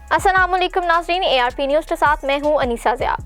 अस्सलाम वालेकुम नाज़रीन, ARP न्यूज़ के साथ मैं हूं अनीसा ज़िया।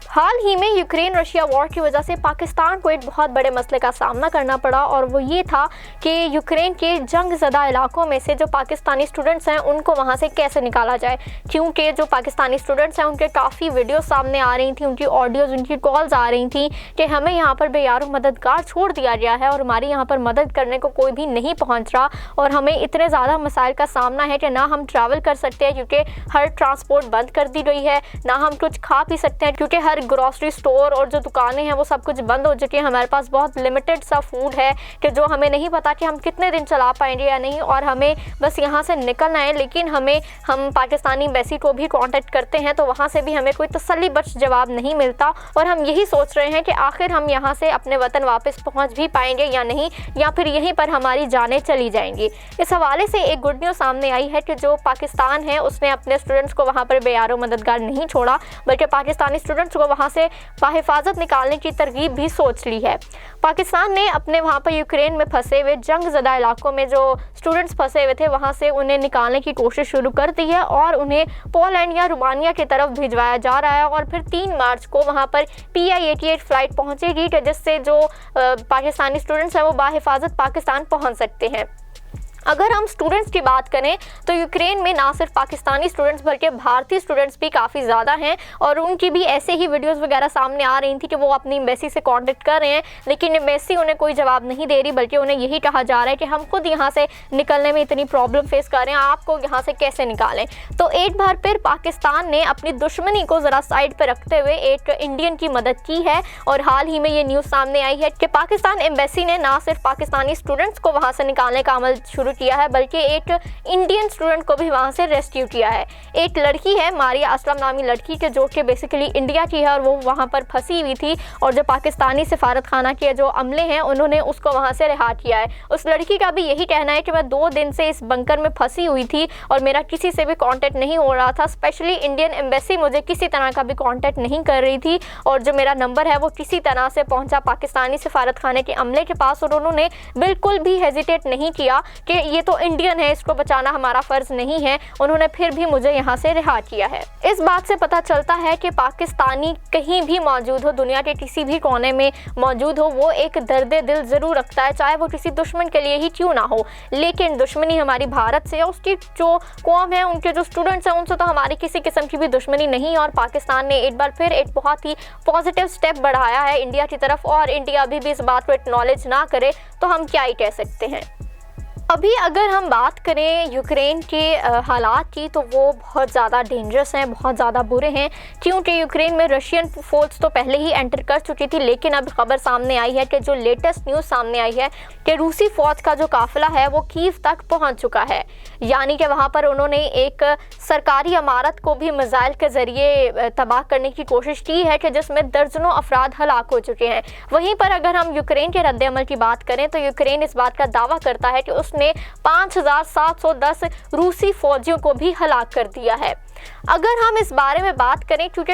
हाल ही में यूक्रेन रशिया वॉर की वजह से पाकिस्तान को एक बहुत बड़े मसले का सामना करना पड़ा और वो ये था कि यूक्रेन के जंग ज़दा इलाकों में से जो पाकिस्तानी स्टूडेंट्स हैं उनको वहाँ से कैसे निकाला जाए, क्योंकि जो पाकिस्तानी स्टूडेंट्स हैं उनके काफ़ी वीडियो सामने आ रही थी, उनकी ऑडियोज़, उनकी कॉल्स आ रही थी कि हमें यहाँ पर बेयारो मददगार छोड़ दिया गया है और हमारी यहाँ पर मदद करने को कोई भी नहीं पहुँच रहा और हमें इतने ज़्यादा मसाइल का सामना है कि ना हम ट्रैवल कर सकते हैं क्योंकि हर ट्रांसपोर्ट बंद कर दी गई है, ना हम कुछ खा पी सकते हैं क्योंकि हर ग्रॉसरी स्टोर और जो दुकानें हैं वो सब कुछ बंद हो चुकी हैं। हमारे पास बहुत लिमिटेड सा फूड है कि जो हमें नहीं पता कि हम कितने दिन चला पाएंगे या नहीं, और हमें बस यहाँ से निकलना है। लेकिन हम पाकिस्तानी एम्बेसी को भी कांटेक्ट करते हैं तो वहाँ से भी हमें कोई तसल्ली बख्श जवाब नहीं मिलता और हम यही सोच रहे हैं कि आखिर हम यहाँ से अपने वतन वापस पहुँच भी पाएंगे या नहीं, या फिर यहीं पर हमारी जानें चली जाएंगी। इस हवाले से एक गुड न्यूज़ सामने आई है कि जो पाकिस्तान है उसने अपने स्टूडेंट्स को वहाँ पर बेयारो मददगार नहीं छोड़ा, बल्कि पाकिस्तानी स्टूडेंट्स को वहाँ से बाहिफाजत निकालने की तरगीब भी सोच ली है। पाकिस्तान ने अपने वहाँ पर यूक्रेन में फंसे हुए जंग ज़दा इलाकों में जो स्टूडेंट्स फंसे हुए थे वहाँ से उन्हें निकालने की कोशिश शुरू कर दी है और उन्हें पोलैंड या रोमानिया की तरफ भिजवाया जा रहा है और फिर 3 मार्च को वहाँ पर PI-88 फ़्लाइट पहुँचेगी जिससे जो पाकिस्तानी स्टूडेंट्स हैं वो बाहिफाजत पाकिस्तान पहुँच सकते हैं। अगर हम स्टूडेंट्स की बात करें तो यूक्रेन में ना सिर्फ पाकिस्तानी स्टूडेंट्स बल्कि भारतीय स्टूडेंट्स भी काफ़ी ज़्यादा हैं और उनकी भी ऐसे ही वीडियोस वगैरह सामने आ रही थी कि वो अपनी एम्बेसी से कांटेक्ट कर रहे हैं, लेकिन एम्बेसी उन्हें कोई जवाब नहीं दे रही, बल्कि उन्हें यही कहा जा रहा है कि हम खुद यहाँ से निकलने में इतनी प्रॉब्लम फेस कर रहे हैं, आपको यहाँ से कैसे निकालें। तो एक बार फिर पाकिस्तान ने अपनी दुश्मनी को ज़रा साइड पर रखते हुए एक इंडियन की मदद की है और हाल ही में ये न्यूज़ सामने आई है कि पाकिस्तान एम्बेसी ने ना सिर्फ पाकिस्तानी स्टूडेंट्स को वहाँ से निकालने का अमल शुरू किया है बल्कि एक इंडियन स्टूडेंट को भी वहाँ से रेस्क्यू किया है। एक लड़की है मारिया असलम नामी लड़की के जो कि बेसिकली इंडिया की है और वो वहाँ पर फंसी हुई थी और जो पाकिस्तानी सफारत खाना के जो अमले हैं उन्होंने उसको वहाँ से रिहा किया है। उस लड़की का भी यही कहना है कि मैं 2 दिन से इस बंकर में फंसी हुई थी और मेरा किसी से भी कांटेक्ट नहीं हो रहा था, स्पेशली इंडियन एम्बेसी मुझे किसी तरह का भी कांटेक्ट नहीं कर रही थी और जो मेरा नंबर है वो किसी तरह से पहुँचा पाकिस्तानी सफारत खाने के अमले के पास और उन्होंने बिल्कुल भी हेजिटेट नहीं किया कि ये तो इंडियन है, इसको बचाना हमारा फ़र्ज़ नहीं है, उन्होंने फिर भी मुझे यहाँ से रिहा किया है। इस बात से पता चलता है कि पाकिस्तानी कहीं भी मौजूद हो, दुनिया के किसी भी कोने में मौजूद हो, वो एक दर्द दिल ज़रूर रखता है, चाहे वो किसी दुश्मन के लिए ही क्यों ना हो। लेकिन दुश्मनी हमारी भारत से है, उसकी जो कौम है, उनके जो स्टूडेंट्स हैं, उनसे तो हमारी किसी किस्म की भी दुश्मनी नहीं। और पाकिस्तान ने एक बार फिर एक बहुत ही पॉजिटिव स्टेप बढ़ाया है इंडिया की तरफ और इंडिया अभी भी इस बात को एक्नॉलेज ना करे तो हम क्या ही कह सकते हैं। अभी अगर हम बात करें यूक्रेन के हालात की तो वो बहुत ज़्यादा डेंजरस हैं, बहुत ज़्यादा बुरे हैं, क्योंकि यूक्रेन में रशियन फोर्स तो पहले ही एंटर कर चुकी थी, लेकिन अब खबर सामने आई है कि जो लेटेस्ट न्यूज़ सामने आई है कि रूसी फ़ौज का जो काफ़िला है वो कीव तक पहुंच चुका है। यानी कि वहाँ पर उन्होंने एक सरकारी इमारत को भी मिसाइल के ज़रिए तबाह करने की कोशिश की है कि जिसमें दर्जनों अफराद हलाक हो चुके हैं। वहीं पर अगर हम यूक्रेन के रद्द-ए-अमल की बात करें तो यूक्रेन इस बात का दावा करता है कि उसने 5710 रूसी फौजियों को भी हलाक कर दिया है। अगर हम इस बारे में बात करें, क्योंकि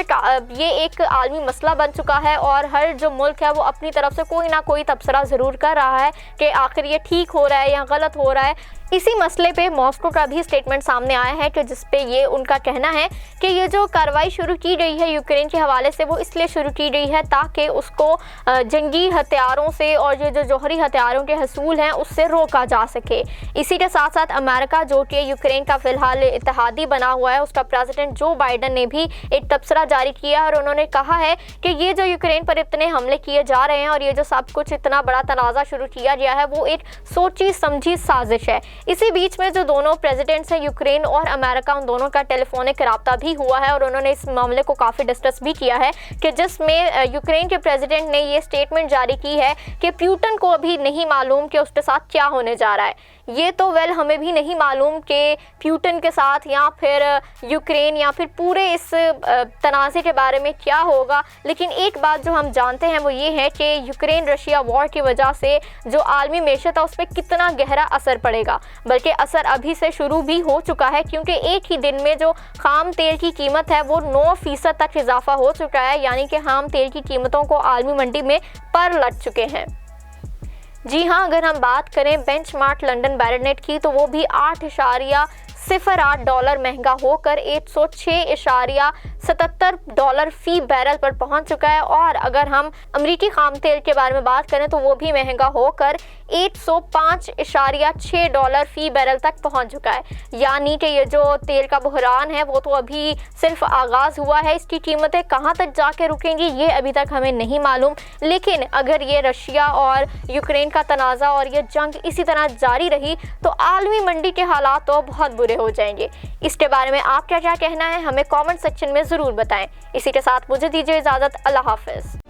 ये एक आलमी मसला बन चुका है और हर जो मुल्क है वो अपनी तरफ से कोई ना कोई तबसरा ज़रूर कर रहा है कि आखिर ये ठीक हो रहा है या गलत हो रहा है। इसी मसले पे मॉस्को का भी स्टेटमेंट सामने आया है कि जिस पे ये उनका कहना है कि ये जो कार्रवाई शुरू की गई है यूक्रेन के हवाले से वो इसलिए शुरू की गई है ताकि उसको जंगी हथियारों से और ये जो जौहरी हथियारों के हसूल हैं उससे रोका जा सके। इसी के साथ साथ अमेरिका जो कि यूक्रेन का फ़िलहाल इत्तेहादी बना हुआ है, उसका प्रेसिडेंट जो बाइडन ने भी एक तबसरा जारी किया और उन्होंने कहा है कि ये जो यूक्रेन पर इतने हमले किए जा रहे हैं और ये जो सब कुछ इतना बड़ा तनाज़ा शुरू किया गया है वो एक सोची समझी साजिश है। इसी बीच में जो दोनों प्रेसिडेंट्स हैं यूक्रेन और अमेरिका, उन दोनों का टेलीफोनिक रब्ता भी हुआ है और उन्होंने इस मामले को काफ़ी डिस्कस भी किया है कि जिसमें यूक्रेन के प्रेसिडेंट ने ये स्टेटमेंट जारी की है कि पुतिन को अभी नहीं मालूम कि उसके साथ क्या होने जा रहा है। ये तो हमें भी नहीं मालूम कि पुतिन के साथ या फिर यूक्रेन या फिर पूरे इस तनाज़े के बारे में क्या होगा, लेकिन एक बात जो हम जानते हैं वो ये है कि यूक्रेन रशिया वॉर की वजह से जो आलमी मेशत है उस पर कितना गहरा असर पड़ेगा, बल्कि असर अभी से शुरू भी हो चुका है, क्योंकि एक ही दिन में जो खाम तेल की कीमत है वो 9% तक इजाफा हो चुका है। यानी कि खाम तेल की कीमतों को आलमी मंडी में पर लग चुके हैं। जी हाँ, अगर हम बात करें बेंचमार्क लंदन बैरोनेट की तो वो भी $1.08 महंगा होकर $106.77 फी बैरल पर पहुंच चुका है। और अगर हम अमरीकी खाम तेल के बारे में बात करें तो वो भी महंगा होकर $105.6 फी बैरल तक पहुंच चुका है। यानी कि ये जो तेल का बहरान है वो तो अभी सिर्फ आगाज़ हुआ है। इसकी कीमतें कहां तक जाके रुकेंगी ये अभी तक हमें नहीं मालूम, लेकिन अगर ये रशिया और यूक्रेन का तनाज़ा और ये जंग इसी तरह जारी रही तो आलमी मंडी के हालात तो बहुत बुरे हो जाएंगे। इसके बारे में आप क्या कहना है हमें कमेंट सेक्शन में ज़रूर बताएं। इसी के साथ मुझे दीजिए इजाज़त। अल्लाह हाफ़िज़।